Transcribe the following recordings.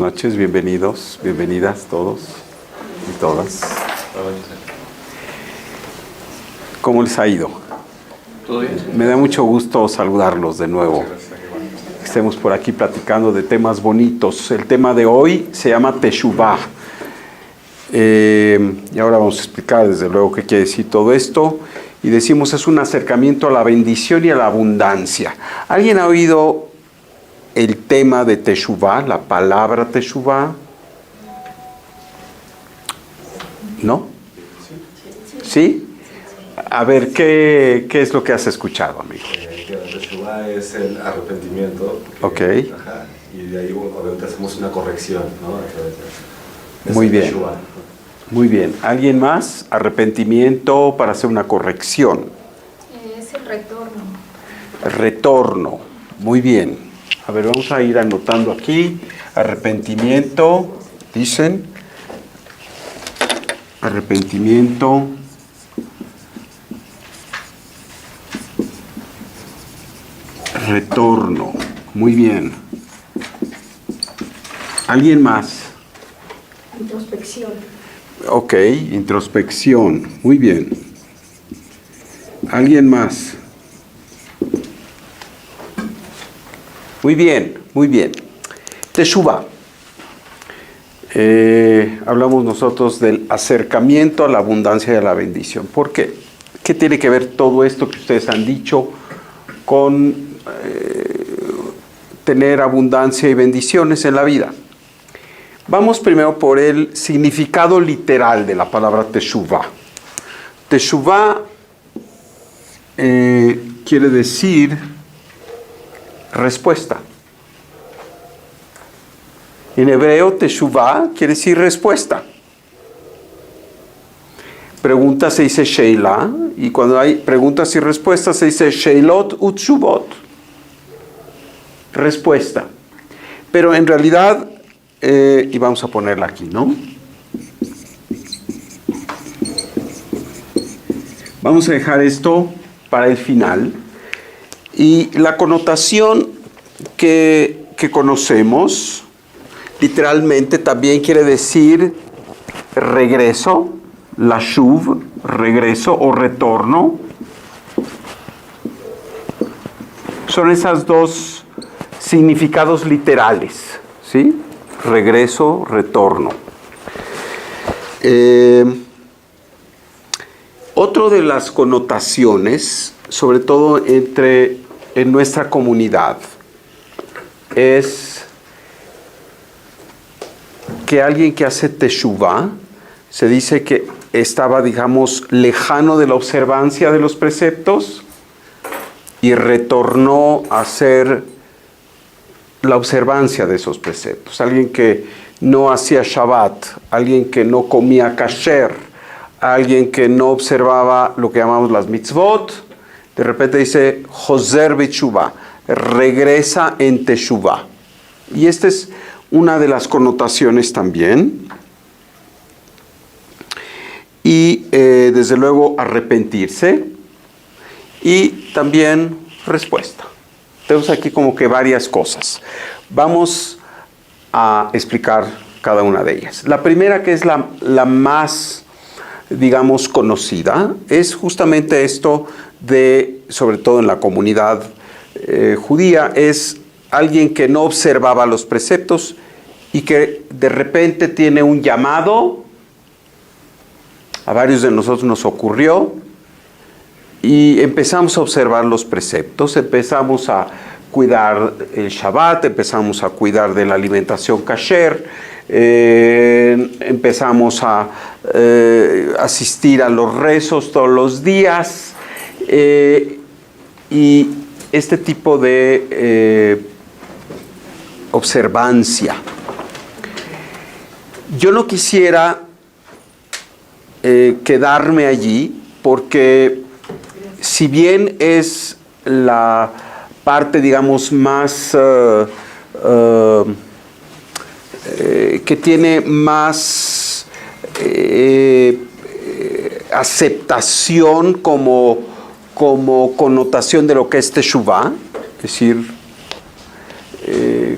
noches, bienvenidos, bienvenidas todos y todas. ¿Cómo les ha ido? ¿Todo bien? Me da mucho gusto saludarlos de nuevo. Estemos por aquí platicando de temas bonitos. El tema de hoy se llama Teshuvah. Y ahora vamos a explicar desde luego qué quiere decir todo esto. Y decimos es un acercamiento a la bendición y a la abundancia. ¿Alguien ha oído el tema de Teshuvah, la palabra Teshuvah? ¿No? ¿Sí? A ver, ¿qué es lo que has escuchado, amigo? Que la Teshuvah es el arrepentimiento. Ok. Ajá, y de ahí obviamente hacemos una corrección, ¿no? Muy bien. Teshuvah. Muy bien. ¿Alguien más? Arrepentimiento para hacer una corrección. Es el retorno. Retorno. Muy bien. A ver, vamos a ir anotando aquí. Arrepentimiento, dicen. Arrepentimiento. Retorno. Muy bien. ¿Alguien más? Introspección. Ok, introspección. Muy bien. ¿Alguien más? Muy bien, muy bien. Teshuvah. Hablamos nosotros del acercamiento a la abundancia y a la bendición. ¿Por qué? ¿Qué tiene que ver todo esto que ustedes han dicho con tener abundancia y bendiciones en la vida? Vamos primero por el significado literal de la palabra Teshuvah. Teshuvah quiere decir respuesta. En hebreo, Teshuvah quiere decir respuesta. Pregunta se dice Sheila, y cuando hay preguntas y respuestas se dice Sheilot Utshuvot. Respuesta. Pero en realidad, y vamos a ponerla aquí, ¿no? Vamos a dejar esto para el final. Y la connotación que conocemos, literalmente también quiere decir regreso, lashuv, regreso o retorno. Son esos dos significados literales, ¿sí? Regreso, retorno. Otro de las connotaciones, sobre todo en nuestra comunidad, es que alguien que hace Teshuvah, se dice que estaba, digamos, lejano de la observancia de los preceptos y retornó a hacer la observancia de esos preceptos. Alguien que no hacía Shabbat, alguien que no comía kasher, alguien que no observaba lo que llamamos las mitzvot, de repente dice Hoser B'Teshuvah, regresa en Teshuvah. Y esta es una de las connotaciones también. Y desde luego arrepentirse y también respuesta. Tenemos aquí como que varias cosas. Vamos a explicar cada una de ellas. La primera, que es la más, digamos, conocida, es justamente esto de, sobre todo en la comunidad judía, es alguien que no observaba los preceptos y que de repente tiene un llamado. A varios de nosotros nos ocurrió y empezamos a observar los preceptos, empezamos a cuidar el Shabbat, empezamos a cuidar de la alimentación kasher, empezamos a asistir a los rezos todos los días y este tipo de observancia. Yo no quisiera quedarme allí porque si bien es la parte, digamos, más que tiene más aceptación como connotación de lo que es Teshuvah, es decir,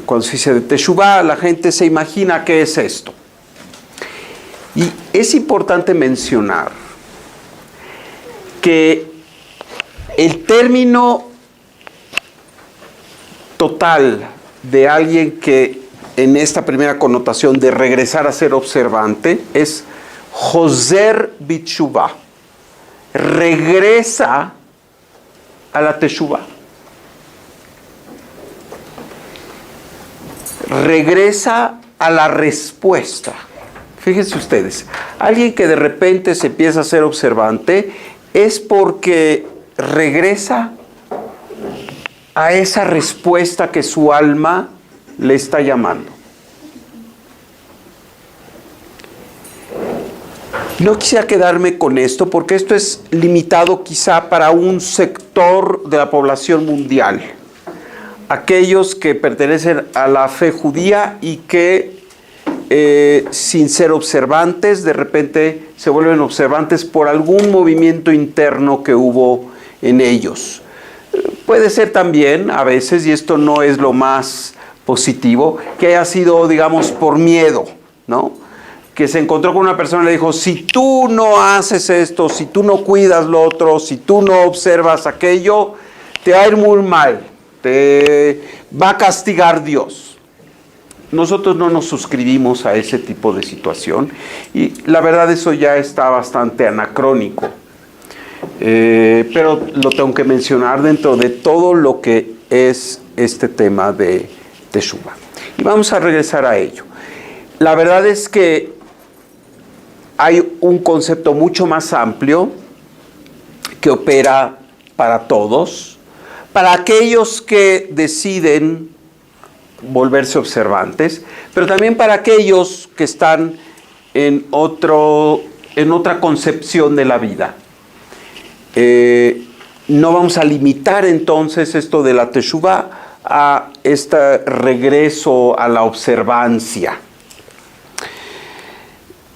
cuando se dice de Teshuvah, la gente se imagina qué es esto. Y es importante mencionar que el término total de alguien que en esta primera connotación de regresar a ser observante es Joser Bitshuvah. Regresa a la Teshuvah. Regresa a la respuesta. Fíjense ustedes, alguien que de repente se empieza a ser observante es porque regresa a esa respuesta que su alma le está llamando. No quisiera quedarme con esto porque esto es limitado quizá para un sector de la población mundial. Aquellos que pertenecen a la fe judía y que sin ser observantes, de repente se vuelven observantes por algún movimiento interno que hubo en ellos. Puede ser también, a veces, y esto no es lo más positivo, que haya sido, digamos, por miedo, ¿no? Que se encontró con una persona y le dijo, si tú no haces esto, si tú no cuidas lo otro, si tú no observas aquello, te va a ir muy mal, te va a castigar Dios. Nosotros no nos suscribimos a ese tipo de situación y la verdad eso ya está bastante anacrónico. Pero lo tengo que mencionar dentro de todo lo que es este tema de Teshuvah. Y vamos a regresar a ello. La verdad es que hay un concepto mucho más amplio que opera para todos, para aquellos que deciden volverse observantes, pero también para aquellos que están en otra concepción de la vida. No vamos a limitar entonces esto de la Teshuvah a este regreso a la observancia.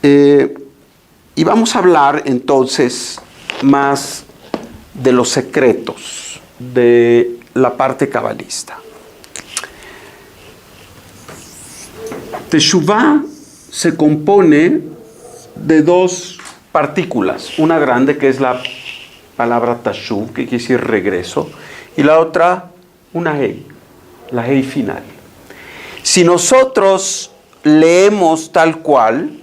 Y vamos a hablar entonces más de los secretos de la parte cabalista. Teshuvah se compone de dos partículas, una grande que es la palabra tashuv, que quiere decir regreso, y la otra una hei, la hei final. Si nosotros leemos tal cual,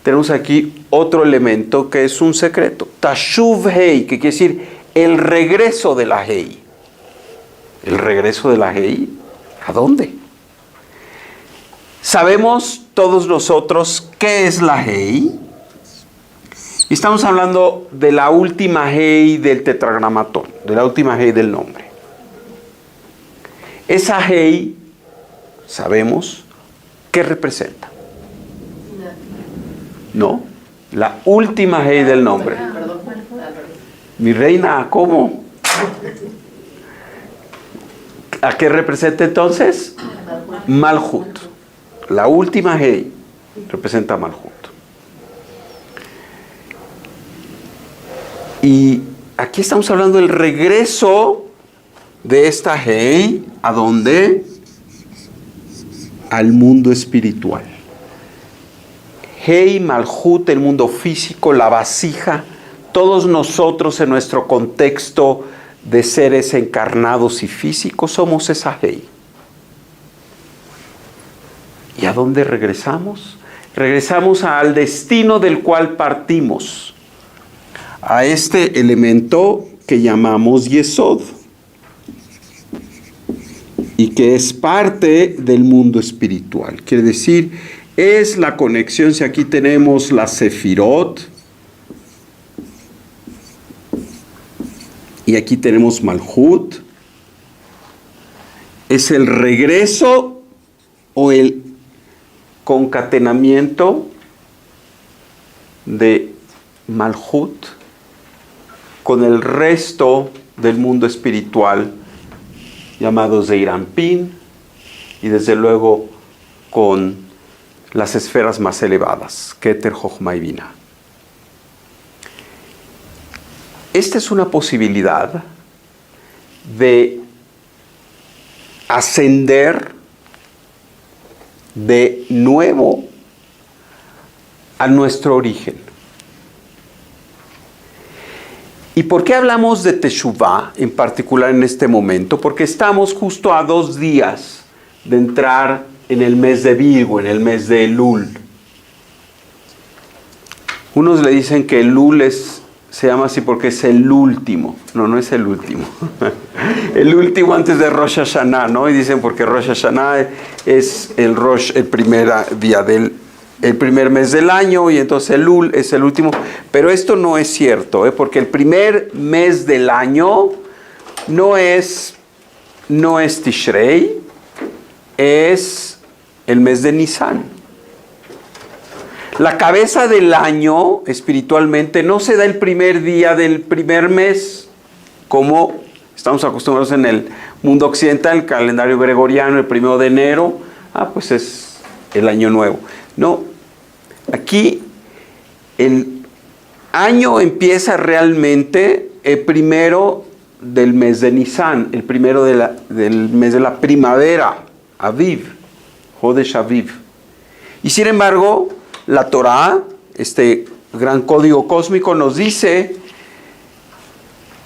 tenemos aquí otro elemento que es un secreto, tashuv hei, que quiere decir el regreso de la hei. ¿El regreso de la hei? ¿A dónde? Sabemos todos nosotros qué es la hei. Y estamos hablando de la última hei del tetragramatón, de la última hei del nombre. Esa hei, sabemos, ¿qué representa? No, la última hei del nombre. Mi reina, ¿cómo? ¿A qué representa entonces? Malhut. La última hei representa Malhut. Y aquí estamos hablando del regreso de esta hei, ¿a dónde? Al mundo espiritual. Hei, Malhut, el mundo físico, la vasija, todos nosotros en nuestro contexto de seres encarnados y físicos somos esa hei. ¿Y a dónde regresamos? Regresamos al destino del cual partimos, a este elemento que llamamos Yesod y que es parte del mundo espiritual. Quiere decir, es la conexión. Si aquí tenemos la Sefirot y aquí tenemos Malhut, es el regreso o el concatenamiento de Malhut con el resto del mundo espiritual llamado Zeir Anpin y desde luego con las esferas más elevadas, Keter, Jochma y Binah. Esta es una posibilidad de ascender de nuevo a nuestro origen. ¿Y por qué hablamos de Teshuvá en particular en este momento? Porque estamos justo a 2 días de entrar en el mes de Virgo, en el mes de Elul. Unos le dicen que Elul se llama así porque es el último. No, no es el último. El último antes de Rosh Hashanah, ¿no? Y dicen porque Rosh Hashanah es el primer día el primer mes del año, y entonces Elul es el último. Pero esto no es cierto, porque el primer mes del año no es Tishrei, es el mes de Nisan. La cabeza del año, espiritualmente, no se da el primer día del primer mes, como estamos acostumbrados en el mundo occidental, el calendario gregoriano, el 1 de enero, pues es el año nuevo. No, aquí el año empieza realmente el primero del mes de Nisan, el primero del mes de la primavera, Aviv, Jodesh Aviv. Y sin embargo, la Torá, este gran código cósmico, nos dice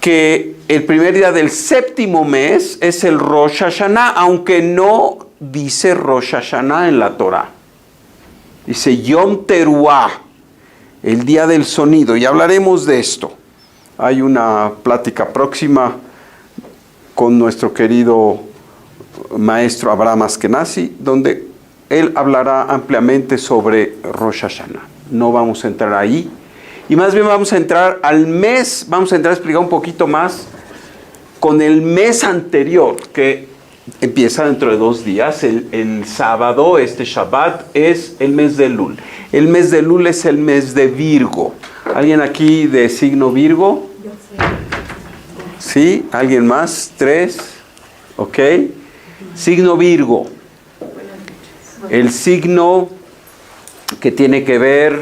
que el primer día del 7º mes es el Rosh Hashanah, aunque no dice Rosh Hashanah en la Torá. Dice Yom Teruah, el día del sonido, y hablaremos de esto. Hay una plática próxima con nuestro querido maestro Abraham Askenazi, donde él hablará ampliamente sobre Rosh Hashanah. No vamos a entrar ahí. Y más bien vamos a entrar al mes, vamos a entrar a explicar un poquito más con el mes anterior, que empieza dentro de 2 días. El sábado, este Shabbat, es el mes de Elul. El mes de Elul es el mes de Virgo. ¿Alguien aquí de signo Virgo? Yo sé. ¿Sí? ¿Alguien más? 3. ¿Ok? Signo Virgo. El signo que tiene que ver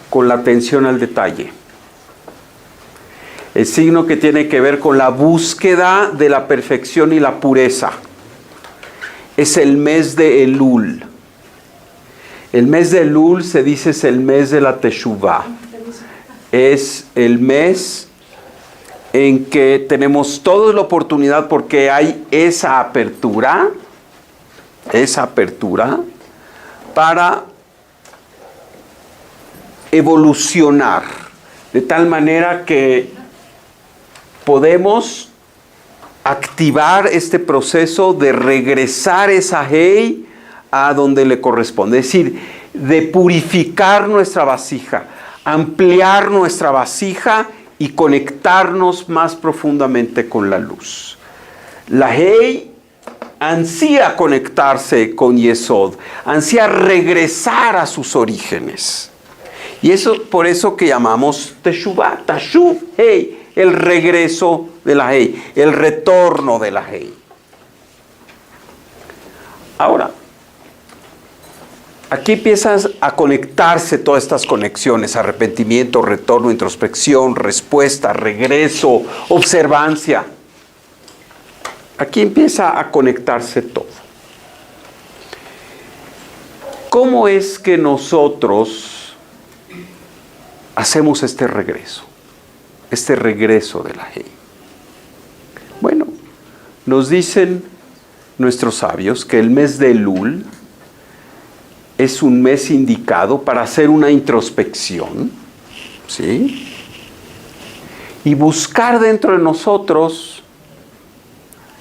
con la atención al detalle. El signo que tiene que ver con la búsqueda de la perfección y la pureza. Es el mes de Elul. El mes de Elul se dice es el mes de la Teshuvá. Es el mes en que tenemos toda la oportunidad, porque hay esa apertura para evolucionar, de tal manera que podemos activar este proceso de regresar esa Hei a donde le corresponde, es decir, de purificar nuestra vasija, ampliar nuestra vasija y conectarnos más profundamente con la luz. La Hei ansía conectarse con Yesod, ansía regresar a sus orígenes. Y eso, por eso que llamamos Teshuvah, Tashuv Hei, el regreso de la Hei, el retorno de la Hei. Ahora, aquí empiezan a conectarse todas estas conexiones: arrepentimiento, retorno, introspección, respuesta, regreso, observancia. Aquí empieza a conectarse todo. ¿Cómo es que nosotros hacemos este regreso de la Hei? Bueno, nos dicen nuestros sabios que el mes de Elul es un mes indicado para hacer una introspección, ¿sí? Y buscar dentro de nosotros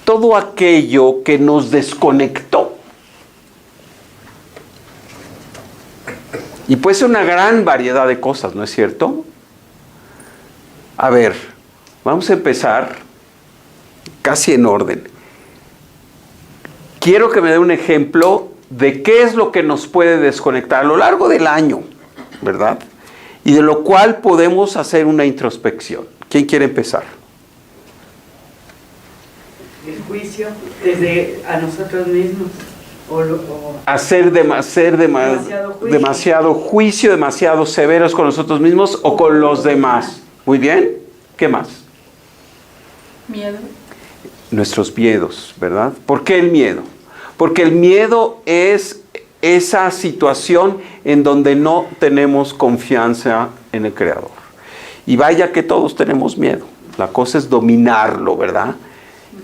todo aquello que nos desconectó. Y puede ser una gran variedad de cosas, ¿no es cierto? A ver, vamos a empezar casi en orden. Quiero que me dé un ejemplo de qué es lo que nos puede desconectar a lo largo del año, ¿verdad? Y de lo cual podemos hacer una introspección. ¿Quién quiere empezar? El juicio desde a nosotros mismos. Hacer demasiado juicio, demasiado severos con nosotros mismos o con los demás. Muy bien. ¿Qué más? Miedo. nuestros miedos, ¿verdad? ¿Por qué el miedo? Porque el miedo es esa situación en donde no tenemos confianza en el Creador. Y vaya que todos tenemos miedo. La cosa es dominarlo, ¿verdad?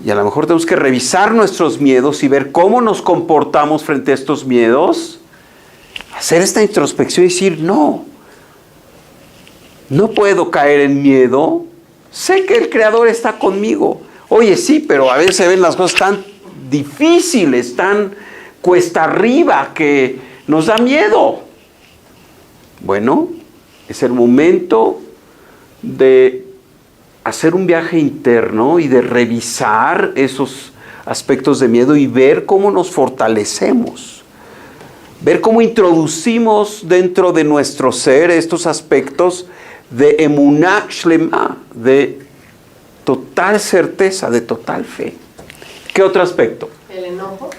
Y a lo mejor tenemos que revisar nuestros miedos y ver cómo nos comportamos frente a estos miedos. Hacer esta introspección y decir, no puedo caer en miedo. Sé que el Creador está conmigo. Oye, sí, pero a veces se ven las cosas tan difíciles, tan cuesta arriba, que nos da miedo. Bueno, es el momento de hacer un viaje interno y de revisar esos aspectos de miedo y ver cómo nos fortalecemos. Ver cómo introducimos dentro de nuestro ser estos aspectos de emuná shlema, de total certeza, de total fe. ¿Qué otro aspecto? ¿El enojo?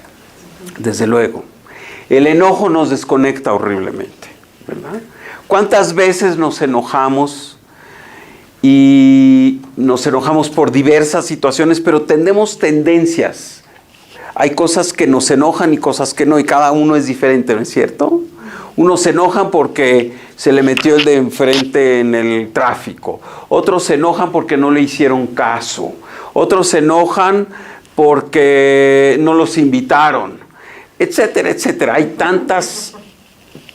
Desde luego. El enojo nos desconecta horriblemente, ¿verdad? ¿Cuántas veces nos enojamos? Y nos enojamos por diversas situaciones, pero tenemos tendencias. Hay cosas que nos enojan y cosas que no, y cada uno es diferente, ¿no es cierto? Unos se enojan porque se le metió el de enfrente en el tráfico. Otros se enojan porque no le hicieron caso. Otros se enojan porque no los invitaron, etcétera, etcétera. Hay tantas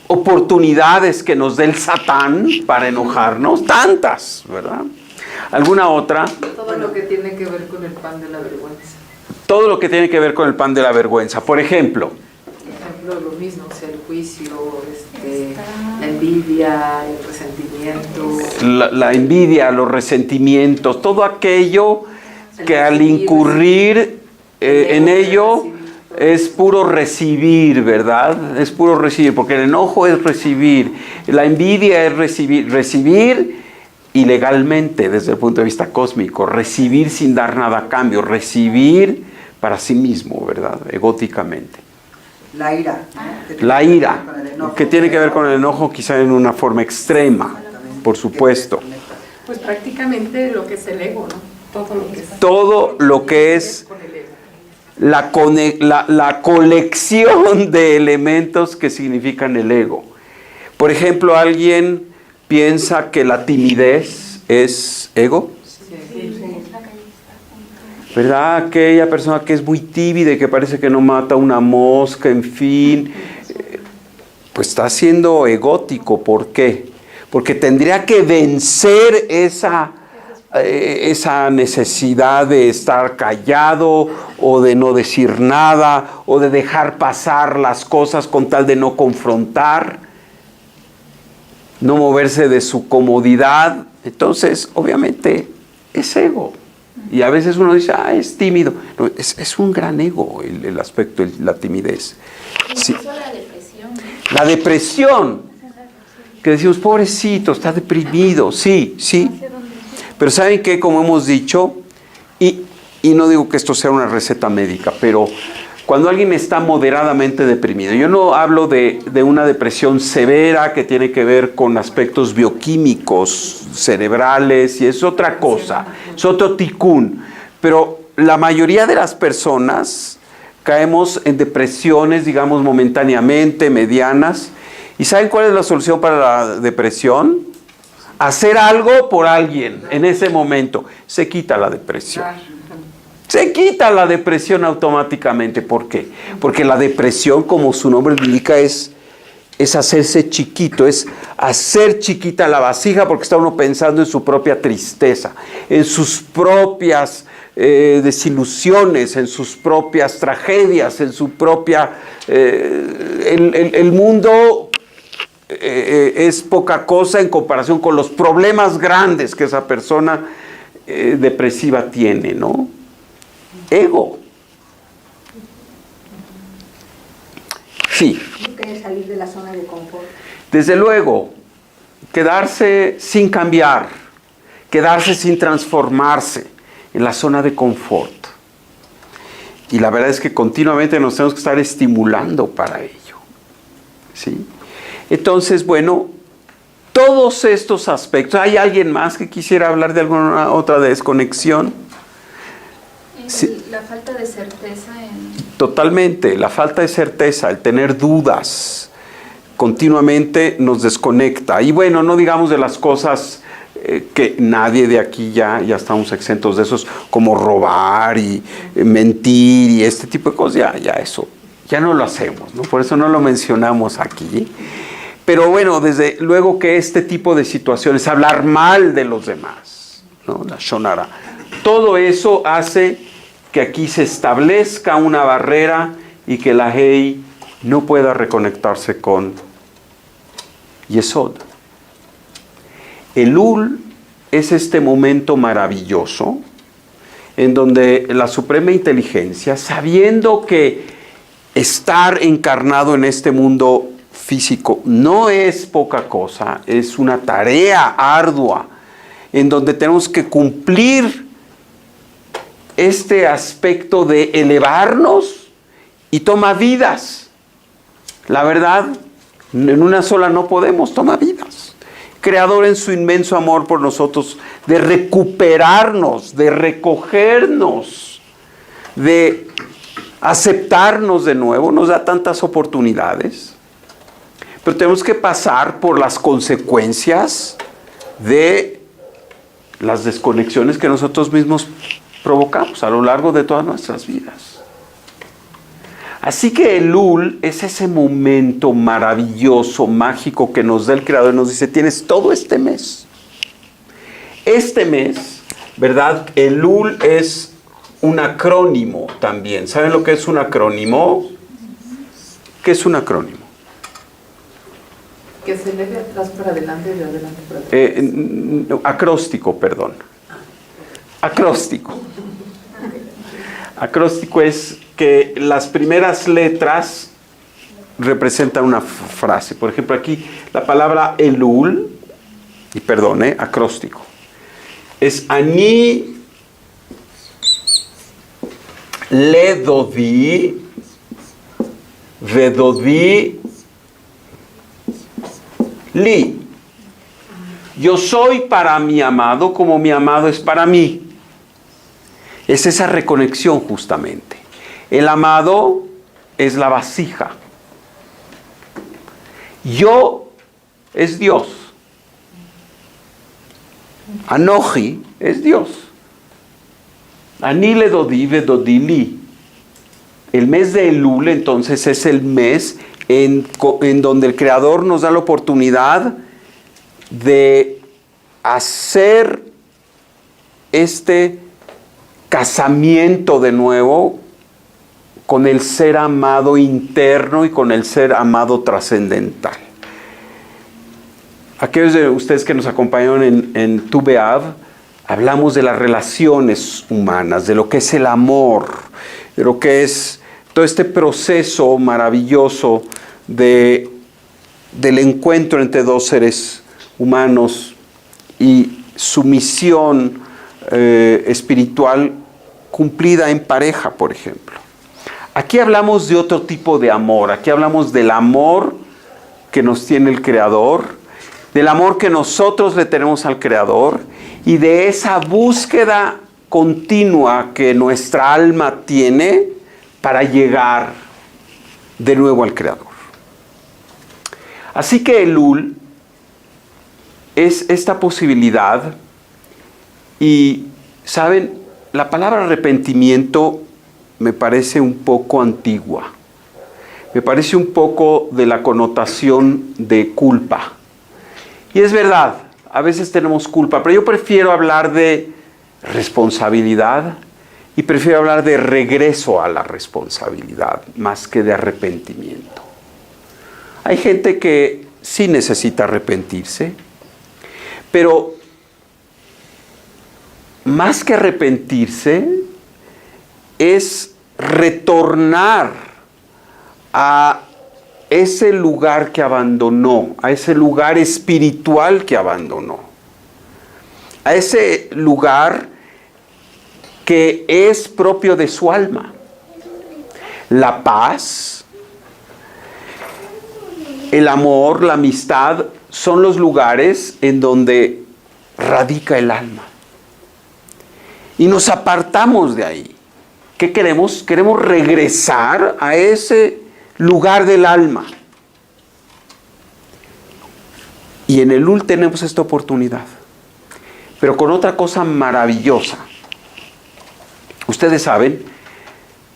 oportunidades que nos dé el Satán para enojarnos, tantas, ¿verdad? ¿Alguna otra? Todo lo que tiene que ver con el pan de la vergüenza. Todo lo que tiene que ver con el pan de la vergüenza. Por ejemplo, Lo mismo, o sea, el juicio, la envidia, el resentimiento. la envidia, los resentimientos, todo aquello que al incurrir en ello es puro recibir, ¿verdad? Es puro recibir, porque el enojo es recibir, la envidia es recibir ilegalmente desde el punto de vista cósmico, recibir sin dar nada a cambio, recibir para sí mismo, ¿verdad? Egóticamente. La ira. La ira, que tiene que ver con el enojo quizá en una forma extrema, por supuesto. Pues prácticamente lo que es el ego, ¿no? Todo lo que es la colección de elementos que significan el ego. Por ejemplo, ¿alguien piensa que la timidez es ego? ¿Verdad? Aquella persona que es muy tímida y que parece que no mata una mosca, en fin, pues está siendo egótico. ¿Por qué? Porque tendría que vencer esa necesidad de estar callado o de no decir nada o de dejar pasar las cosas con tal de no confrontar, no moverse de su comodidad. Entonces, obviamente, es ego. Y a veces uno dice, es tímido. No, es un gran ego el aspecto de la timidez. Sí. La depresión. La depresión. Que decimos, pobrecito, está deprimido. Sí, sí. Pero ¿saben qué? Como hemos dicho, y no digo que esto sea una receta médica, pero cuando alguien está moderadamente deprimido, yo no hablo de una depresión severa que tiene que ver con aspectos bioquímicos, cerebrales, y es otra cosa, es otro ticún. Pero la mayoría de las personas caemos en depresiones, digamos, momentáneamente, medianas. ¿Y saben cuál es la solución para la depresión? Hacer algo por alguien en ese momento. Se quita la depresión. Se quita la depresión automáticamente. ¿Por qué? Porque la depresión, como su nombre indica, es hacerse chiquito, es hacer chiquita la vasija, porque está uno pensando en su propia tristeza, en sus propias desilusiones, en sus propias tragedias, en su propia... el mundo es poca cosa en comparación con los problemas grandes que esa persona depresiva tiene, ¿no? Ego. Sí. No querer salir de la zona de confort. Desde luego, quedarse sin cambiar, quedarse sin transformarse en la zona de confort. Y la verdad es que continuamente nos tenemos que estar estimulando para ello. ¿Sí? Entonces, bueno, todos estos aspectos. ¿Hay alguien más que quisiera hablar de alguna otra desconexión? Sí. La falta de certeza en... Totalmente, la falta de certeza, el tener dudas, continuamente nos desconecta. Y bueno, no digamos de las cosas que nadie de aquí ya estamos exentos de esos, como robar y mentir y este tipo de cosas, ya eso, ya no lo hacemos, ¿no? Por eso no lo mencionamos aquí. Pero bueno, desde luego que este tipo de situaciones, hablar mal de los demás, ¿no? La shonara, todo eso hace que aquí se establezca una barrera y que la Hei no pueda reconectarse con Yesod. Elul es este momento maravilloso en donde la Suprema Inteligencia, sabiendo que estar encarnado en este mundo físico no es poca cosa, es una tarea ardua en donde tenemos que cumplir este aspecto de elevarnos y toma vidas. La verdad, en una sola no podemos, toma vidas. Creador en su inmenso amor por nosotros, de recuperarnos, de recogernos, de aceptarnos de nuevo, nos da tantas oportunidades. Pero tenemos que pasar por las consecuencias de las desconexiones que nosotros mismos provocamos a lo largo de todas nuestras vidas. Así que Elul es ese momento maravilloso, mágico que nos da el Creador y nos dice, tienes todo este mes. Este mes, ¿verdad? Elul es un acrónimo también. ¿Saben lo que es un acrónimo? ¿Qué es un acrónimo? Que se lee de atrás para adelante y de adelante para atrás. Acróstico, perdón. Acróstico. Acróstico es que las primeras letras representan una frase. Por ejemplo, aquí la palabra Elul, y perdón, acróstico, es Ani Ledodi Vedodi Li. Yo soy para mi amado como mi amado es para mí. Es esa reconexión justamente. El amado es la vasija. Yo es Dios. Anoji es Dios. Ani le dodi vedodi li. El mes de Elul entonces es el mes en donde el Creador nos da la oportunidad de hacer este casamiento de nuevo con el ser amado interno y con el ser amado trascendental. Aquellos de ustedes que nos acompañaron en Tu B'Av, hablamos de las relaciones humanas, de lo que es el amor, de lo que es todo este proceso maravilloso del encuentro entre dos seres humanos y su misión espiritual cumplida en pareja, por ejemplo. Aquí hablamos de otro tipo de amor. Aquí hablamos del amor que nos tiene el Creador, del amor que nosotros le tenemos al Creador y de esa búsqueda continua que nuestra alma tiene para llegar de nuevo al Creador. Así que Elul es esta posibilidad y, ¿saben? La palabra arrepentimiento me parece un poco antigua. Me parece un poco de la connotación de culpa. Y es verdad, a veces tenemos culpa, pero yo prefiero hablar de responsabilidad y prefiero hablar de regreso a la responsabilidad más que de arrepentimiento. Hay gente que sí necesita arrepentirse, pero más que arrepentirse es retornar a ese lugar que abandonó, a ese lugar espiritual que abandonó, a ese lugar que es propio de su alma. La paz, el amor, la amistad son los lugares en donde radica el alma. Y nos apartamos de ahí. ¿Qué queremos? Queremos regresar a ese lugar del alma. Y en Elul tenemos esta oportunidad. Pero con otra cosa maravillosa. Ustedes saben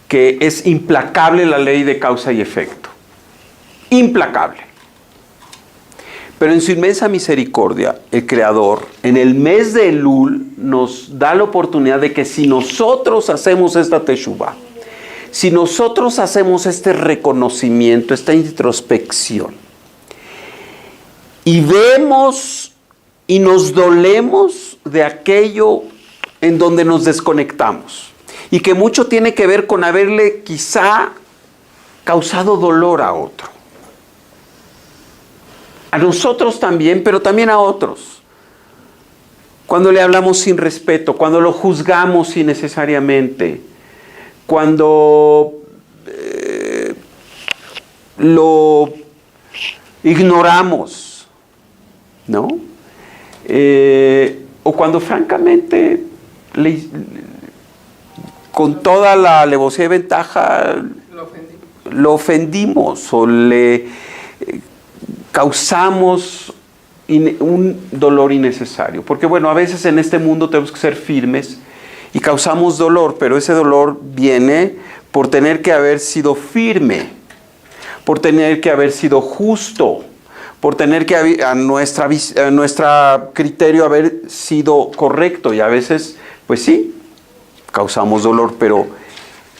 que es implacable la ley de causa y efecto. Implacable. Pero en su inmensa misericordia, el Creador, en el mes de Elul, nos da la oportunidad de que si nosotros hacemos esta teshuvá, si nosotros hacemos este reconocimiento, esta introspección, y vemos y nos dolemos de aquello en donde nos desconectamos, y que mucho tiene que ver con haberle quizá causado dolor a otro. A nosotros también, pero también a otros. Cuando le hablamos sin respeto, cuando lo juzgamos innecesariamente, cuando lo ignoramos, ¿no? O cuando francamente, con toda la alevosía y ventaja, lo ofendimos o le causamos un dolor innecesario. Porque bueno, a veces en este mundo tenemos que ser firmes y causamos dolor, pero ese dolor viene por tener que haber sido firme, por tener que haber sido justo, por tener que a nuestra criterio haber sido correcto. Y a veces, pues sí, causamos dolor, pero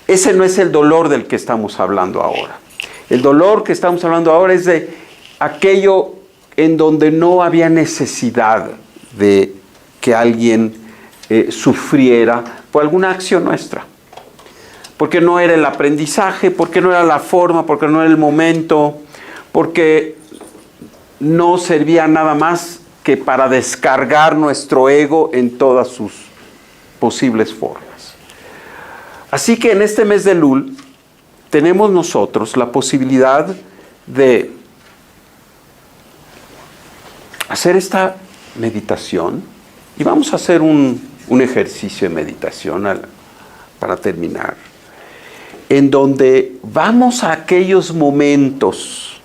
ese no es el dolor del que estamos hablando ahora. El dolor que estamos hablando ahora es de aquello en donde no había necesidad de que alguien sufriera por alguna acción nuestra. Porque no era el aprendizaje, porque no era la forma, porque no era el momento, porque no servía nada más que para descargar nuestro ego en todas sus posibles formas. Así que en este mes de Elul tenemos nosotros la posibilidad de hacer esta meditación, y vamos a hacer un ejercicio de meditación para terminar, en donde vamos a aquellos momentos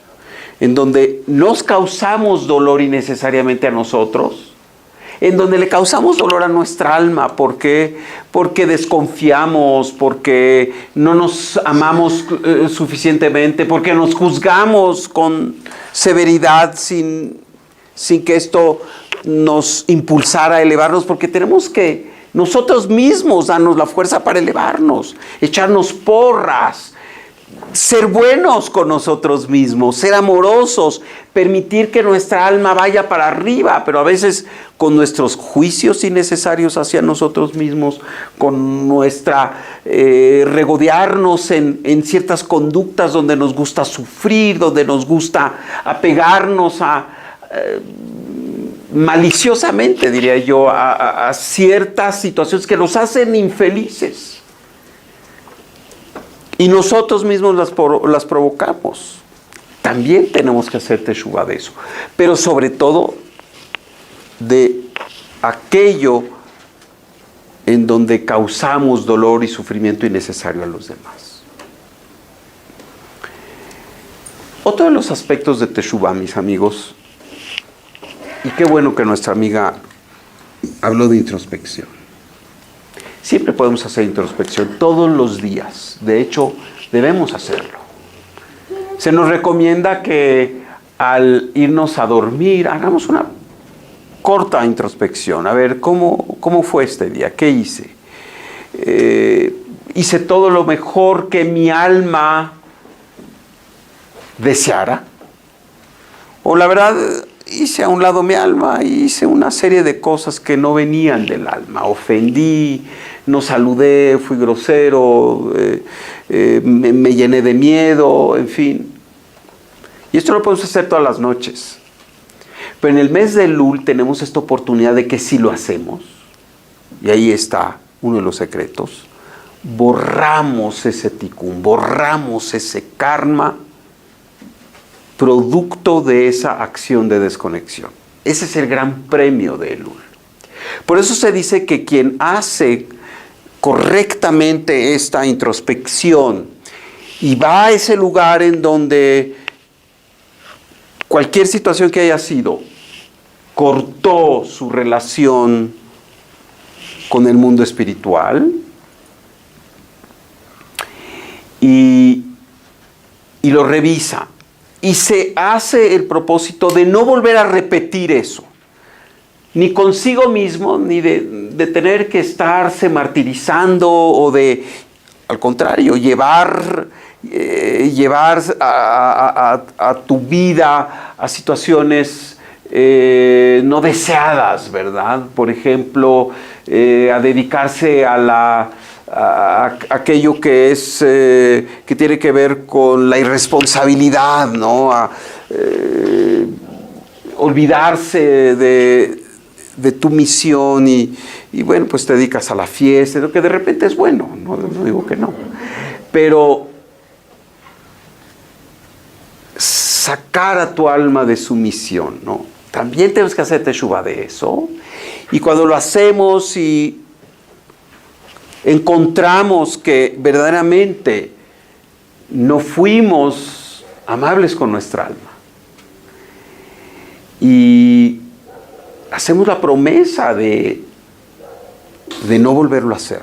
en donde nos causamos dolor innecesariamente a nosotros, en donde le causamos dolor a nuestra alma, porque desconfiamos, porque no nos amamos suficientemente, porque nos juzgamos con severidad sin que esto nos impulsara a elevarnos, porque tenemos que nosotros mismos darnos la fuerza para elevarnos, echarnos porras, ser buenos con nosotros mismos, ser amorosos, permitir que nuestra alma vaya para arriba, pero a veces con nuestros juicios innecesarios hacia nosotros mismos, con nuestra regodearnos en ciertas conductas donde nos gusta sufrir, donde nos gusta apegarnos maliciosamente, diría yo, a ciertas situaciones que nos hacen infelices. Y nosotros mismos las provocamos. También tenemos que hacer teshuvá de eso. Pero sobre todo de aquello en donde causamos dolor y sufrimiento innecesario a los demás. Otro de los aspectos de teshuvá, mis amigos, y qué bueno que nuestra amiga habló de introspección. Siempre podemos hacer introspección todos los días. De hecho, debemos hacerlo. Se nos recomienda que al irnos a dormir hagamos una corta introspección. A ver, ¿cómo fue este día? ¿Qué hice? ¿Hice todo lo mejor que mi alma deseara? O la verdad, hice a un lado mi alma y hice una serie de cosas que no venían del alma. Ofendí, no saludé, fui grosero, me llené de miedo, en fin. Y esto lo podemos hacer todas las noches. Pero en el mes de Elul tenemos esta oportunidad de que si lo hacemos, y ahí está uno de los secretos, borramos ese tikkun, borramos ese karma producto de esa acción de desconexión. Ese es el gran premio de Elul. Por eso se dice que quien hace correctamente esta introspección y va a ese lugar en donde cualquier situación que haya sido cortó su relación con el mundo espiritual y lo revisa y se hace el propósito de no volver a repetir eso, ni consigo mismo, ni de tener que estarse martirizando o de, al contrario, llevar a tu vida a situaciones no deseadas, ¿verdad? Por ejemplo, a dedicarse a aquello que es que tiene que ver con la irresponsabilidad, ¿no? A olvidarse de tu misión y bueno, pues te dedicas a la fiesta, lo que de repente es bueno, no digo que no, pero sacar a tu alma de su misión, ¿no? También tenemos que hacer teshuvá de eso, y cuando lo hacemos y encontramos que verdaderamente no fuimos amables con nuestra alma y hacemos la promesa de no volverlo a hacer.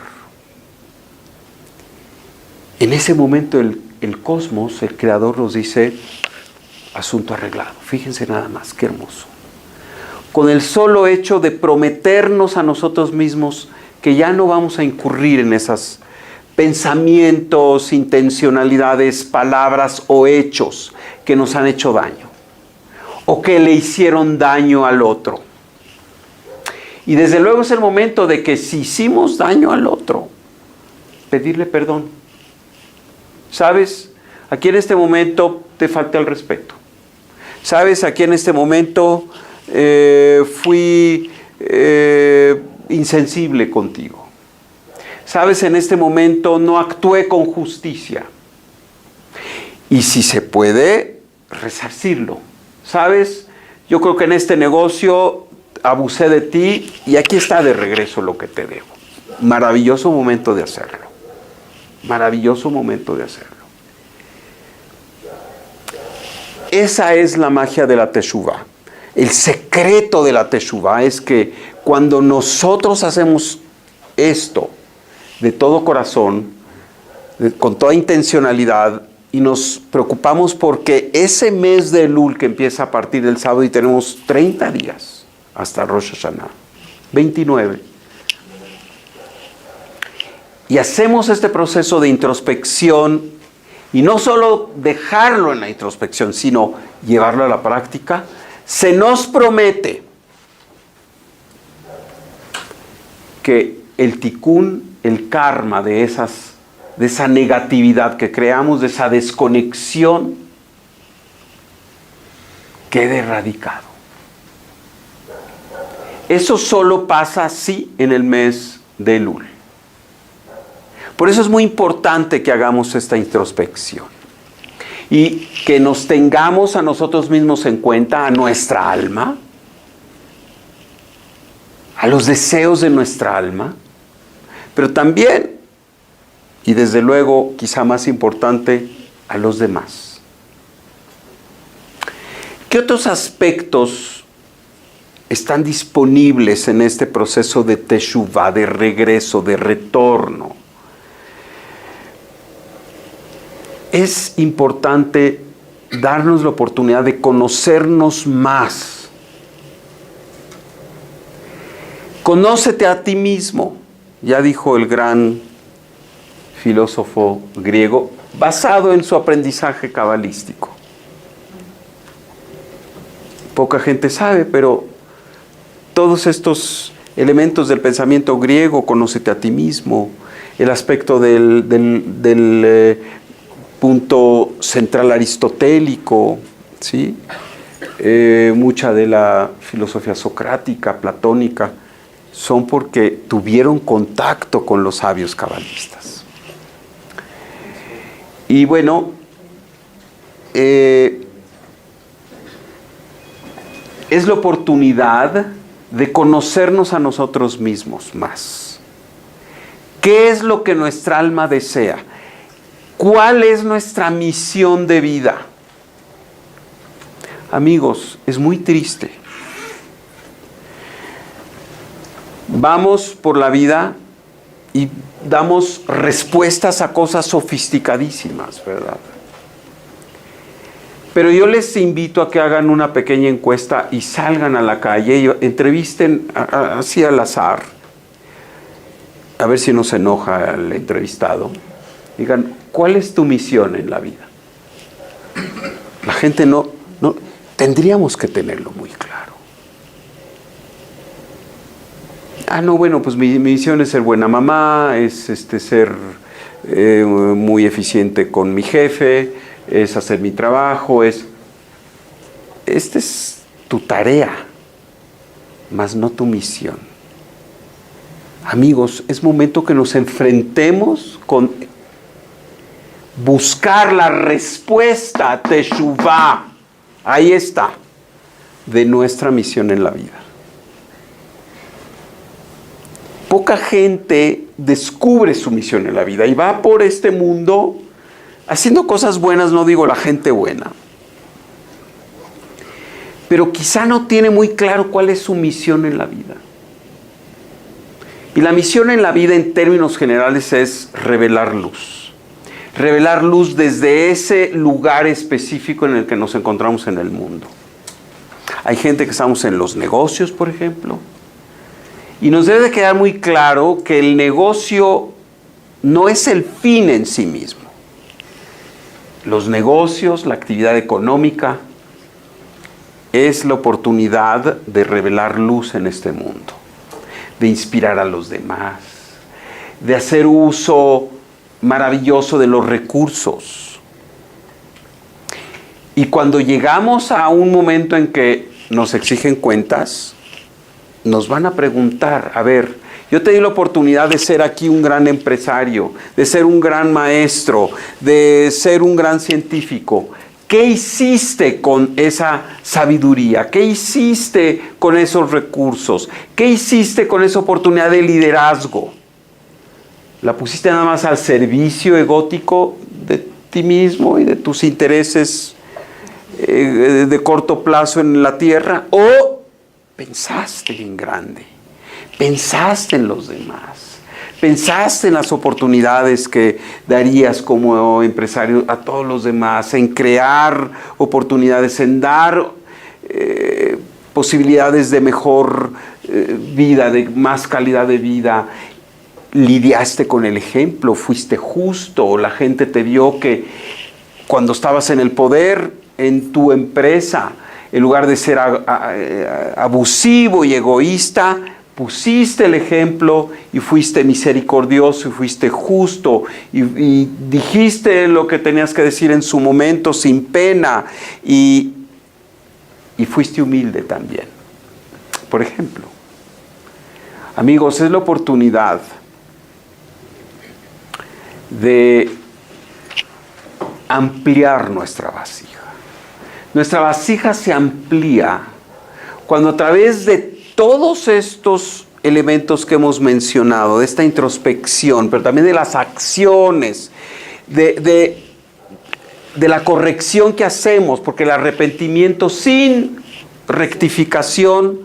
En ese momento el cosmos, el creador, nos dice: asunto arreglado. Fíjense nada más, qué hermoso. Con el solo hecho de prometernos a nosotros mismos que ya no vamos a incurrir en esos pensamientos, intencionalidades, palabras o hechos que nos han hecho daño o que le hicieron daño al otro. Y desde luego es el momento de que si hicimos daño al otro, pedirle perdón. ¿Sabes? Aquí en este momento te falté el respeto. ¿Sabes? Aquí en este momento fui insensible contigo. ¿Sabes? En este momento no actué con justicia. Y si se puede, resarcirlo. ¿Sabes? Yo creo que en este negocio abusé de ti y aquí está de regreso lo que te debo. Maravilloso momento de hacerlo. Maravilloso momento de hacerlo. Esa es la magia de la teshuvá. El secreto de la teshuvá es que cuando nosotros hacemos esto de todo corazón, con toda intencionalidad, y nos preocupamos porque ese mes de Elul que empieza a partir del sábado y tenemos 30 días hasta Rosh Hashanah, 29. Y hacemos este proceso de introspección y no solo dejarlo en la introspección, sino llevarlo a la práctica. Se nos promete que el tikkun, el karma de esa negatividad que creamos, de esa desconexión, quede erradicado. Eso solo pasa así en el mes de Elul. Por eso es muy importante que hagamos esta introspección y que nos tengamos a nosotros mismos en cuenta, a nuestra alma, a los deseos de nuestra alma, pero también, y desde luego, quizá más importante, a los demás. ¿Qué otros aspectos están disponibles en este proceso de teshuvá, de regreso, de retorno? Es importante darnos la oportunidad de conocernos más. Conócete a ti mismo, ya dijo el gran filósofo griego, basado en su aprendizaje cabalístico. Poca gente sabe, pero todos estos elementos del pensamiento griego, conócete a ti mismo, el aspecto del punto central aristotélico, ¿sí? Mucha de la filosofía socrática, platónica, son porque tuvieron contacto con los sabios cabalistas. Y bueno, es la oportunidad de conocernos a nosotros mismos más. ¿Qué es lo que nuestra alma desea? ¿Cuál es nuestra misión de vida? Amigos, es muy triste. Vamos por la vida y damos respuestas a cosas sofisticadísimas, ¿verdad? Pero yo les invito a que hagan una pequeña encuesta y salgan a la calle y entrevisten así al azar, a ver si no se enoja el entrevistado. Digan, ¿cuál es tu misión en la vida? La gente no tendríamos que tenerlo muy claro. No, bueno, pues mi misión es ser buena mamá, es ser muy eficiente con mi jefe, es hacer mi trabajo, esta es tu tarea, mas no tu misión. Amigos, es momento que nos enfrentemos con buscar la respuesta, Teshuvá, ahí está, de nuestra misión en la vida. Poca gente descubre su misión en la vida y va por este mundo haciendo cosas buenas, no digo la gente buena, pero quizá no tiene muy claro cuál es su misión en la vida. Y la misión en la vida en términos generales es revelar luz. Revelar luz desde ese lugar específico en el que nos encontramos en el mundo. Hay gente que estamos en los negocios, por ejemplo, y nos debe de quedar muy claro que el negocio no es el fin en sí mismo. Los negocios, la actividad económica, es la oportunidad de revelar luz en este mundo, de inspirar a los demás, de hacer uso maravilloso de los recursos. Y cuando llegamos a un momento en que nos exigen cuentas, nos van a preguntar, a ver, yo te di la oportunidad de ser aquí un gran empresario, de ser un gran maestro, de ser un gran científico. ¿Qué hiciste con esa sabiduría? ¿Qué hiciste con esos recursos? ¿Qué hiciste con esa oportunidad de liderazgo? ¿La pusiste nada más al servicio egótico de ti mismo y de tus intereses de corto plazo en la tierra? ¿O pensaste en grande? ¿Pensaste en los demás? ¿Pensaste en las oportunidades que darías como empresario a todos los demás? En crear oportunidades, en dar posibilidades de mejor vida, de más calidad de vida. Lidiaste con el ejemplo, fuiste justo, la gente te vio que cuando estabas en el poder, en tu empresa, en lugar de ser abusivo y egoísta, pusiste el ejemplo y fuiste misericordioso y fuiste justo y dijiste lo que tenías que decir en su momento sin pena y fuiste humilde también. Por ejemplo, amigos, es la oportunidad de ampliar nuestra vasija. Nuestra vasija se amplía cuando a través de todos estos elementos que hemos mencionado, de esta introspección, pero también de las acciones, de la corrección que hacemos, porque el arrepentimiento sin rectificación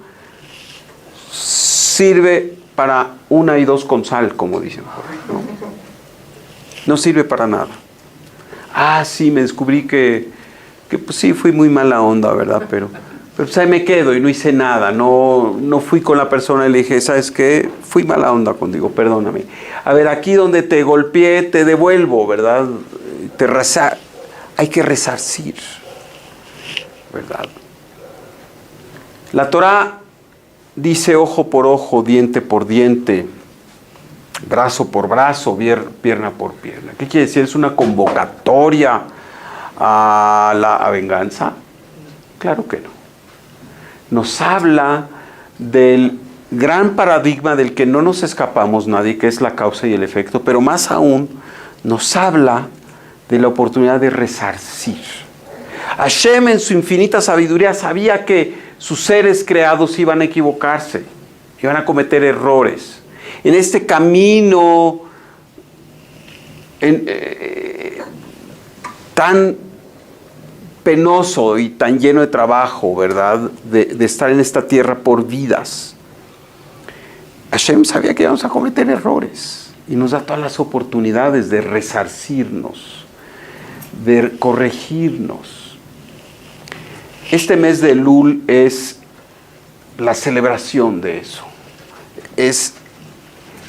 sirve para una y dos con sal, como dicen por ahí, ¿no? No sirve para nada. Sí, me descubrí que pues sí, fui muy mala onda, ¿verdad? Pero pues ahí me quedo y no hice nada. No fui con la persona y le dije, ¿sabes qué? Fui mala onda contigo, perdóname. A ver, aquí donde te golpeé, te devuelvo, ¿verdad? Hay que resarcir, ¿verdad? La Torah dice ojo por ojo, diente por diente, brazo por brazo, pierna por pierna. ¿Qué quiere decir? ¿Es una convocatoria a la venganza? Claro que no. Nos habla del gran paradigma del que no nos escapamos nadie, que es la causa y el efecto, pero más aún nos habla de la oportunidad de resarcir. Hashem en su infinita sabiduría sabía que sus seres creados iban a equivocarse, iban a cometer errores. En este camino tan penoso y tan lleno de trabajo, ¿verdad? De estar en esta tierra por vidas. Hashem sabía que íbamos a cometer errores y nos da todas las oportunidades de resarcirnos, de corregirnos. Este mes de Elul es la celebración de eso. Es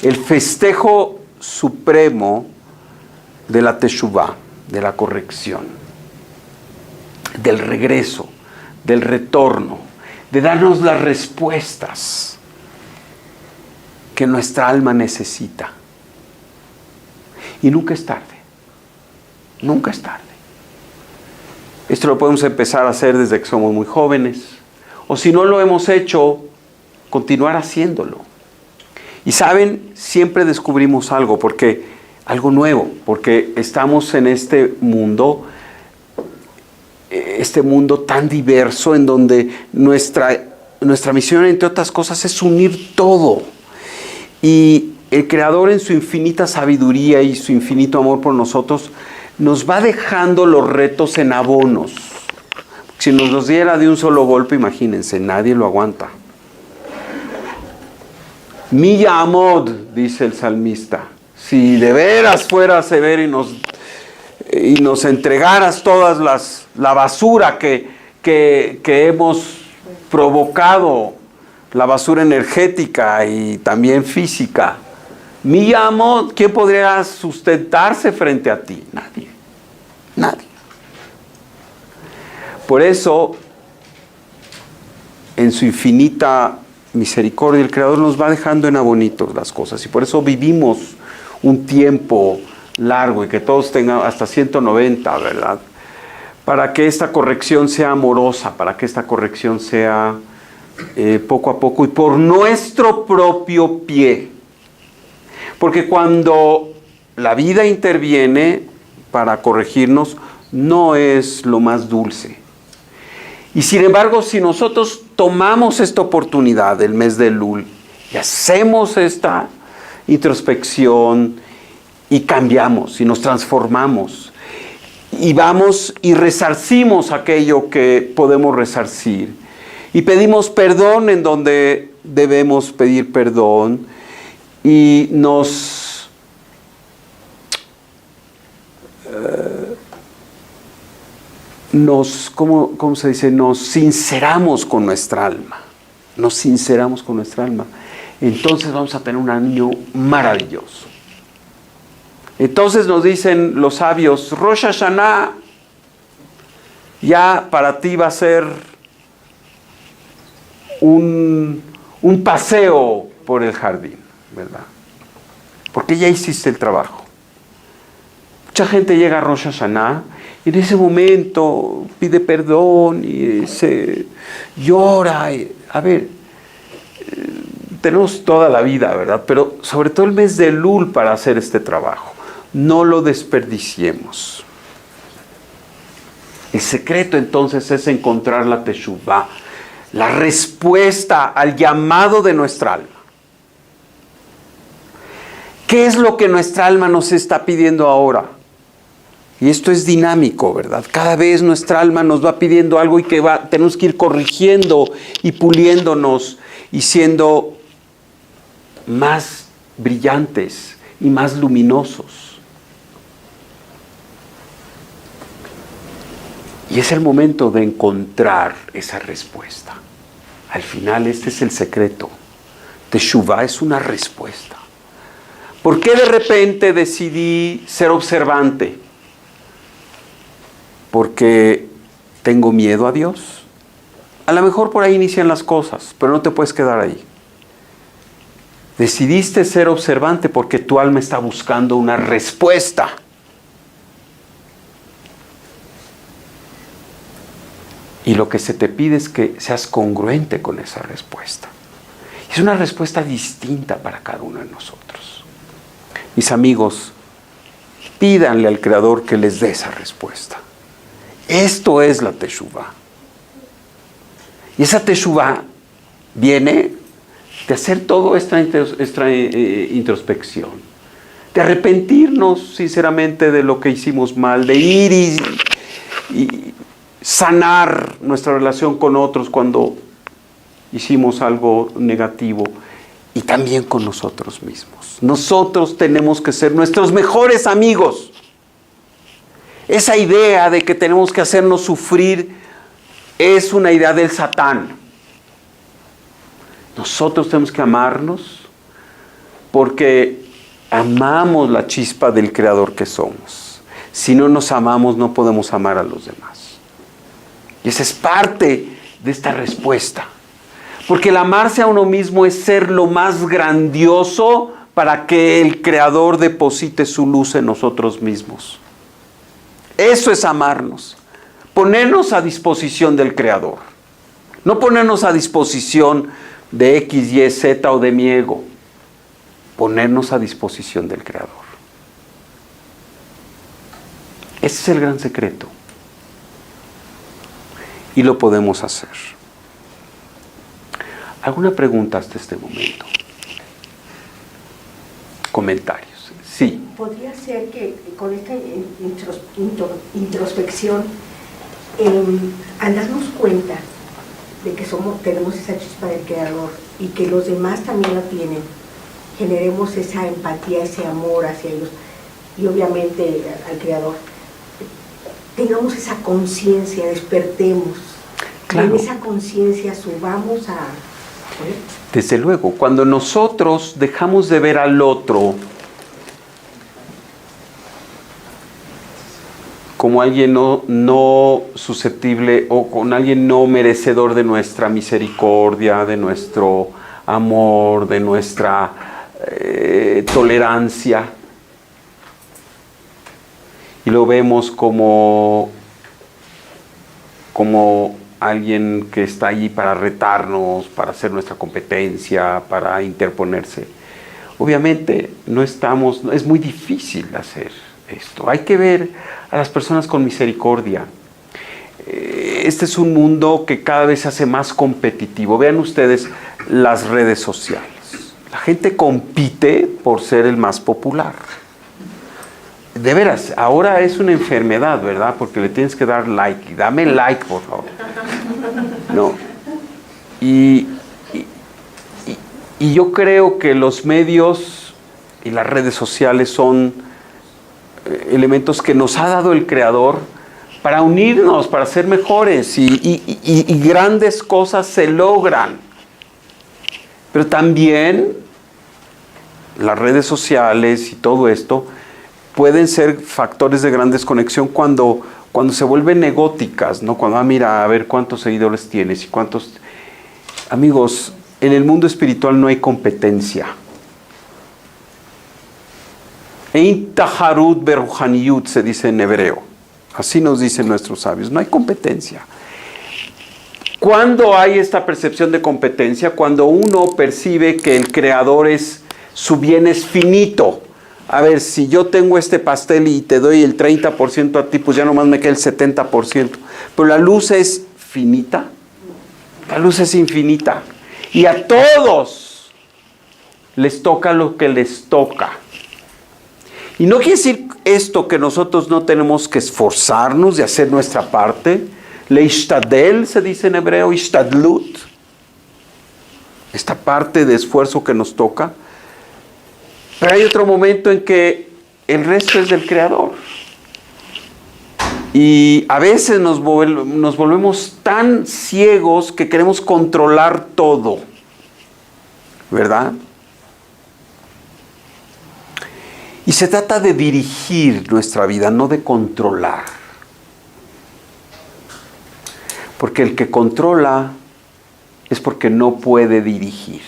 el festejo supremo de la Teshuvah, de la corrección, del regreso, del retorno, de darnos las respuestas que nuestra alma necesita. Y nunca es tarde. Nunca es tarde. Esto lo podemos empezar a hacer desde que somos muy jóvenes. O si no lo hemos hecho, continuar haciéndolo. Y saben, siempre descubrimos algo, algo nuevo, porque estamos en este mundo tan diverso, en donde nuestra misión, entre otras cosas, es unir todo. Y el Creador, en su infinita sabiduría y su infinito amor por nosotros, nos va dejando los retos en abonos. Si nos los diera de un solo golpe, imagínense, nadie lo aguanta. Mi Yamod, dice el salmista, si de veras fueras severo y nos entregaras todas la basura que hemos provocado, la basura energética y también física, mi Yamod, ¿quién podría sustentarse frente a ti? Nadie. Nadie. Por eso, en su infinita misericordia, el Creador nos va dejando en abonitos las cosas. Y por eso vivimos un tiempo largo y que todos tengan hasta 190, ¿verdad? Para que esta corrección sea amorosa, para que esta corrección sea poco a poco y por nuestro propio pie. Porque cuando la vida interviene para corregirnos, no es lo más dulce. Y sin embargo, si nosotros tomamos esta oportunidad del mes de Elul y hacemos esta introspección y cambiamos y nos transformamos y vamos y resarcimos aquello que podemos resarcir y pedimos perdón en donde debemos pedir perdón y ¿cómo se dice? Nos sinceramos con nuestra alma. Nos sinceramos con nuestra alma. Entonces vamos a tener un año maravilloso. Entonces nos dicen los sabios, Rosh Hashanah, ya para ti va a ser un paseo por el jardín, ¿verdad? Porque ya hiciste el trabajo. Mucha gente llega a Rosh Hashanah y en ese momento pide perdón y se llora. A ver, tenemos toda la vida, ¿verdad? Pero sobre todo el mes de Elul para hacer este trabajo. No lo desperdiciemos. El secreto entonces es encontrar la Teshuvah, la respuesta al llamado de nuestra alma. ¿Qué es lo que nuestra alma nos está pidiendo ahora? Y esto es dinámico, ¿verdad? Cada vez nuestra alma nos va pidiendo algo y tenemos que ir corrigiendo y puliéndonos y siendo más brillantes y más luminosos. Y es el momento de encontrar esa respuesta. Al final este es el secreto. Teshuvah es una respuesta. ¿Por qué de repente decidí ser observante? Porque tengo miedo a Dios. A lo mejor por ahí inician las cosas, pero no te puedes quedar ahí. Decidiste ser observante porque tu alma está buscando una respuesta. Y lo que se te pide es que seas congruente con esa respuesta. Es una respuesta distinta para cada uno de nosotros. Mis amigos, pídanle al Creador que les dé esa respuesta. Esto es la Teshuvah. Y esa Teshuvah viene de hacer toda esta introspección, de arrepentirnos sinceramente de lo que hicimos mal, de ir y sanar nuestra relación con otros cuando hicimos algo negativo, y también con nosotros mismos. Nosotros tenemos que ser nuestros mejores amigos. Esa idea de que tenemos que hacernos sufrir es una idea del Satán. Nosotros tenemos que amarnos porque amamos la chispa del Creador que somos. Si no nos amamos, no podemos amar a los demás. Y esa es parte de esta respuesta. Porque el amarse a uno mismo es ser lo más grandioso para que el Creador deposite su luz en nosotros mismos. Eso es amarnos. Ponernos a disposición del Creador. No ponernos a disposición de X, Y, Z o de mi ego. Ponernos a disposición del Creador. Ese es el gran secreto. Y lo podemos hacer. ¿Alguna pregunta hasta este momento? Comentarios. Sí. Podría ser que con esta introspección, al darnos cuenta de que tenemos esa chispa del Creador y que los demás también la tienen, generemos esa empatía, ese amor hacia ellos y obviamente al Creador. Tengamos esa conciencia, despertemos. Claro. En esa conciencia subamos a... Desde luego, cuando nosotros dejamos de ver al otro como alguien no susceptible o con alguien no merecedor de nuestra misericordia, de nuestro amor, de nuestra tolerancia, y lo vemos como alguien que está allí para retarnos, para hacer nuestra competencia, para interponerse. Obviamente es muy difícil hacer esto. Hay que ver a las personas con misericordia. Este es un mundo que cada vez se hace más competitivo. Vean ustedes las redes sociales. La gente compite por ser el más popular. De veras, ahora es una enfermedad, ¿verdad? Porque le tienes que dar like. Dame like, por favor. No. Y yo creo que los medios y las redes sociales son elementos que nos ha dado el Creador para unirnos, para ser mejores. Y grandes cosas se logran. Pero también las redes sociales y todo esto pueden ser factores de gran desconexión cuando se vuelven egóticas, ¿no? Cuando, mira, a ver cuántos seguidores tienes y cuántos... Amigos, en el mundo espiritual no hay competencia. Ein taharut beruhaniyut se dice en hebreo. Así nos dicen nuestros sabios. No hay competencia. ¿Cuándo hay esta percepción de competencia? Cuando uno percibe que el Creador su bien es finito. A ver, si yo tengo este pastel y te doy el 30% a ti, pues ya nomás me queda el 70%. Pero la luz es finita. La luz es infinita. Y a todos les toca lo que les toca. Y no quiere decir esto que nosotros no tenemos que esforzarnos de hacer nuestra parte. Leishtadel se dice en hebreo, ishtadlut. Esta parte de esfuerzo que nos toca. Pero hay otro momento en que el resto es del Creador. Y a veces nos volvemos tan ciegos que queremos controlar todo. ¿Verdad? Y se trata de dirigir nuestra vida, no de controlar. Porque el que controla es porque no puede dirigir.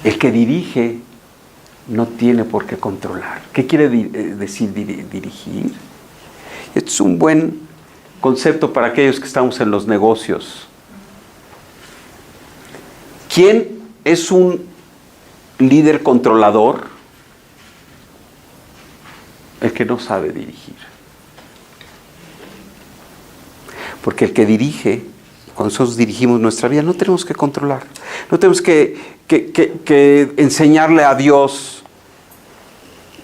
El que dirige no tiene por qué controlar. ¿Qué quiere decir dirigir? Esto es un buen concepto para aquellos que estamos en los negocios. ¿Quién es un líder controlador? El que no sabe dirigir. Porque el que dirige cuando nosotros dirigimos nuestra vida, no tenemos que controlar. No tenemos que enseñarle a Dios,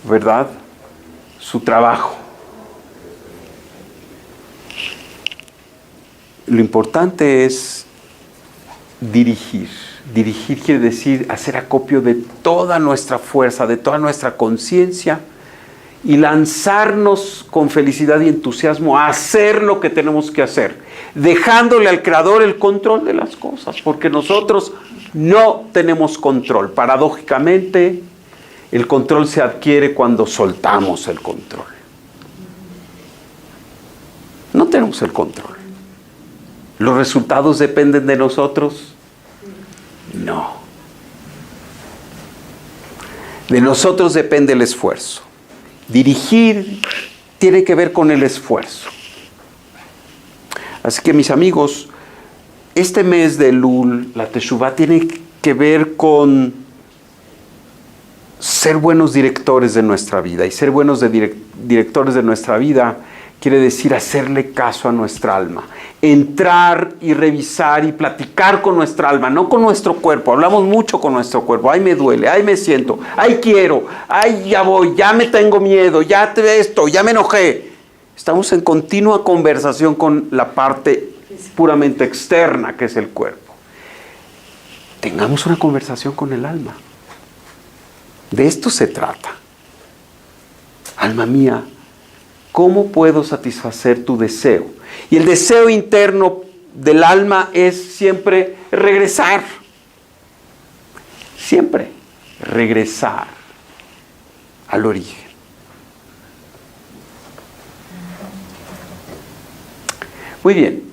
¿verdad?, su trabajo. Lo importante es dirigir. Dirigir quiere decir hacer acopio de toda nuestra fuerza, de toda nuestra conciencia y lanzarnos con felicidad y entusiasmo a hacer lo que tenemos que hacer, dejándole al Creador el control de las cosas, porque nosotros no tenemos control. Paradójicamente, el control se adquiere cuando soltamos el control. No tenemos el control. ¿Los resultados dependen de nosotros? No. De nosotros depende el esfuerzo. Dirigir tiene que ver con el esfuerzo. Así que, mis amigos, este mes de Elul, la Teshuvá, tiene que ver con ser buenos directores de nuestra vida. Y ser buenos directores de nuestra vida quiere decir hacerle caso a nuestra alma. Entrar y revisar y platicar con nuestra alma, no con nuestro cuerpo. Hablamos mucho con nuestro cuerpo. Ay, me duele, ay, me siento, ay, quiero, ay, ya voy, ya me tengo miedo, ya ya me enojé. Estamos en continua conversación con la parte puramente externa, que es el cuerpo. Tengamos una conversación con el alma. De esto se trata. Alma mía, ¿cómo puedo satisfacer tu deseo? Y el deseo interno del alma es siempre regresar. Siempre regresar al origen. Muy bien.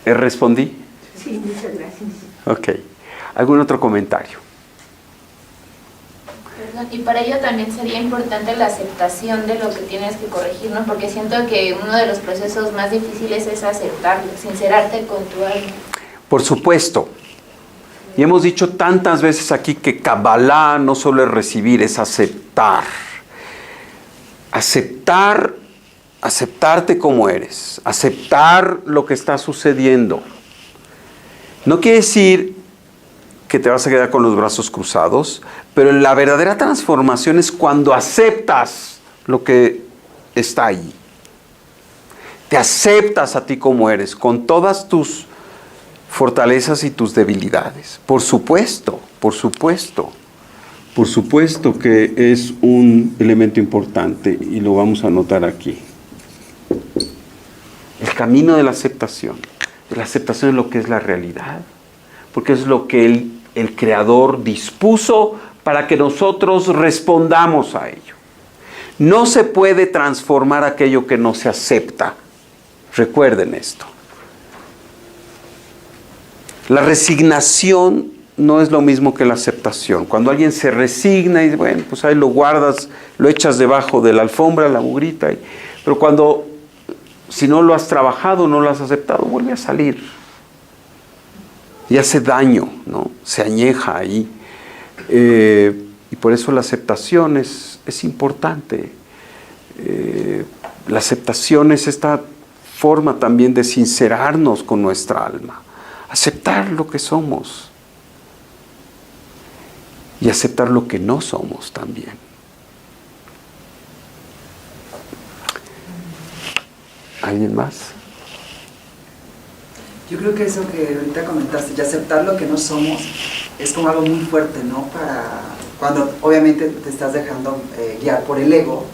¿Respondí? Sí, muchas gracias. Ok. ¿Algún otro comentario? Perdón, y para ello también sería importante la aceptación de lo que tienes que corregir, ¿no? Porque siento que uno de los procesos más difíciles es aceptarlo, sincerarte con tu alma. Por supuesto. Y hemos dicho tantas veces aquí que Kabbalah no solo es recibir, es aceptar. Aceptarte como eres, aceptar lo que está sucediendo. No quiere decir que te vas a quedar con los brazos cruzados, pero la verdadera transformación es cuando aceptas lo que está ahí. Te aceptas a ti como eres, con todas tus fortalezas y tus debilidades. Por supuesto que es un elemento importante y lo vamos a anotar aquí. El camino de la aceptación es lo que es la realidad, porque es lo que el Creador dispuso para que nosotros respondamos a ello. No se puede transformar aquello que no se acepta. Recuerden esto. La resignación no es lo mismo que la aceptación. Cuando alguien se resigna y bueno, pues ahí lo guardas, lo echas debajo de la alfombra, la mugrita. Pero si no lo has trabajado, no lo has aceptado, vuelve a salir. Y hace daño, ¿no? Se añeja ahí. Y por eso la aceptación es importante. La aceptación es esta forma también de sincerarnos con nuestra alma. Aceptar lo que somos. Y aceptar lo que no somos también. ¿Alguien más? Yo creo que eso que ahorita comentaste, de aceptar lo que no somos, es como algo muy fuerte, ¿no? Para cuando obviamente te estás dejando guiar por el ego,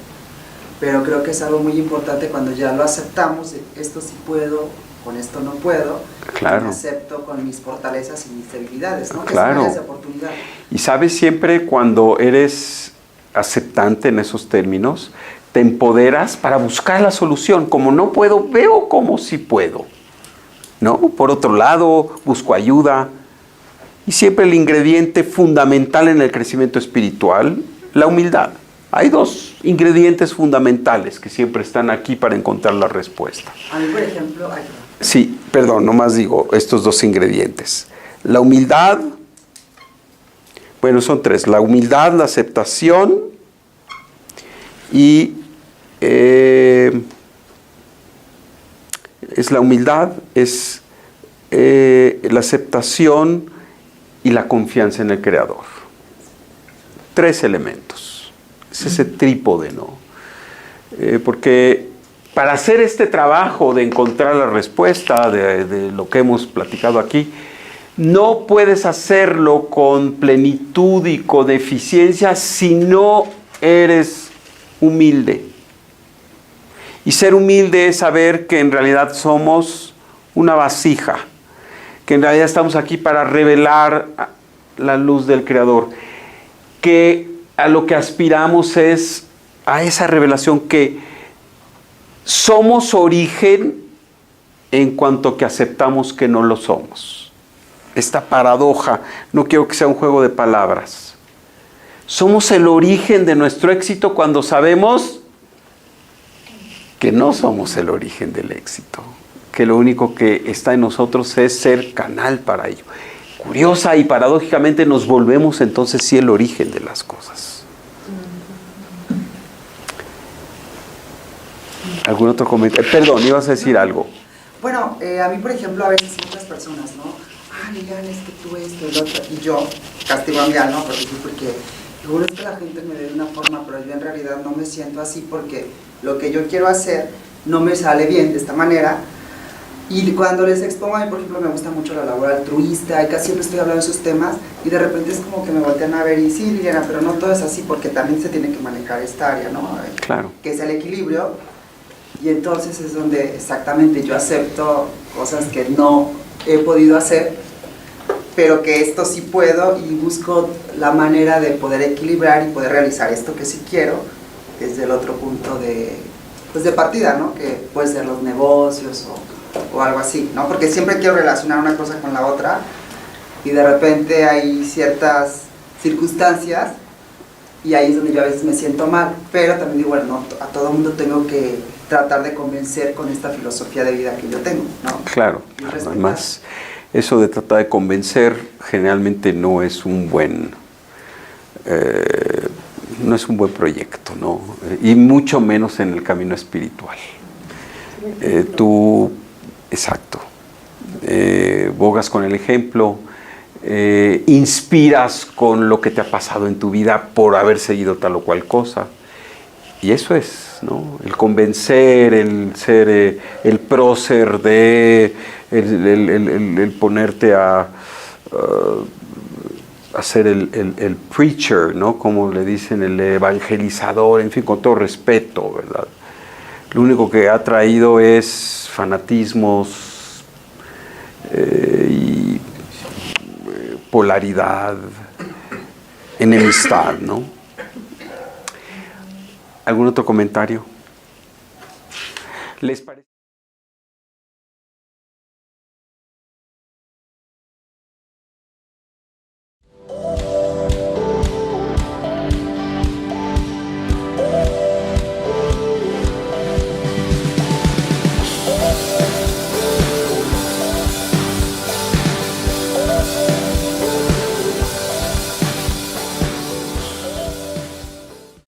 pero creo que es algo muy importante cuando ya lo aceptamos, esto sí puedo, con esto no puedo, claro. Me acepto con mis fortalezas y mis debilidades, ¿no? Claro. Que son áreas de oportunidad. Y sabes, siempre cuando eres aceptante en esos términos, te empoderas para buscar la solución. Como no puedo, veo como sí puedo, ¿no? Por otro lado, busco ayuda. Y siempre el ingrediente fundamental en el crecimiento espiritual, la humildad. Hay dos ingredientes fundamentales que siempre están aquí para encontrar la respuesta. A mí, por ejemplo, Sí, perdón, nomás digo estos dos ingredientes. La humildad, bueno, son tres. La humildad, la aceptación y Es la humildad, es la aceptación y la confianza en el Creador. 3 elementos. Es ese trípode, ¿no? Porque para hacer este trabajo de encontrar la respuesta de lo que hemos platicado aquí, no puedes hacerlo con plenitud y con eficiencia si no eres humilde. Y ser humilde es saber que en realidad somos una vasija, que en realidad estamos aquí para revelar la luz del Creador, que a lo que aspiramos es a esa revelación, que somos origen en cuanto que aceptamos que no lo somos. Esta paradoja, no quiero que sea un juego de palabras. Somos el origen de nuestro éxito cuando sabemos que no somos el origen del éxito, que lo único que está en nosotros es ser canal para ello. Curiosa y paradójicamente nos volvemos entonces sí el origen de las cosas. ¿Algún otro comentario? Perdón, ibas a decir algo. Bueno, a mí, por ejemplo, a veces muchas personas, ¿no? Liliana, es que tú esto, el otro. Y yo castigo a mi alma porque seguro es que la gente me ve de una forma, pero yo en realidad no me siento así porque lo que yo quiero hacer no me sale bien de esta manera. Y cuando les expongo, a mí, por ejemplo, me gusta mucho la labor altruista y casi siempre estoy hablando de esos temas y de repente es como que me voltean a ver y sí, Liliana, pero no todo es así porque también se tiene que manejar esta área, ¿no? Claro. Que es el equilibrio. Y entonces es donde exactamente yo acepto cosas que no he podido hacer, pero que esto sí puedo y busco la manera de poder equilibrar y poder realizar esto que sí quiero desde el otro punto de partida, ¿no? Que puede ser los negocios o algo así, ¿no? Porque siempre quiero relacionar una cosa con la otra y de repente hay ciertas circunstancias y ahí es donde yo a veces me siento mal, pero también digo, bueno, no, a todo mundo tengo que tratar de convencer con esta filosofía de vida que yo tengo, ¿no? Claro, además eso de tratar de convencer generalmente no es un buen proyecto, ¿no? Y mucho menos en el camino espiritual. Tú, exacto, bogas con el ejemplo, inspiras con lo que te ha pasado en tu vida por haber seguido tal o cual cosa. Y eso es, ¿no? El convencer, el ser el prócer de, el ponerte a ser el preacher, ¿no? Como le dicen, el evangelizador, en fin, con todo respeto, ¿verdad? Lo único que ha traído es fanatismos y polaridad, enemistad, ¿no? ¿Algún otro comentario? ¿Les parece?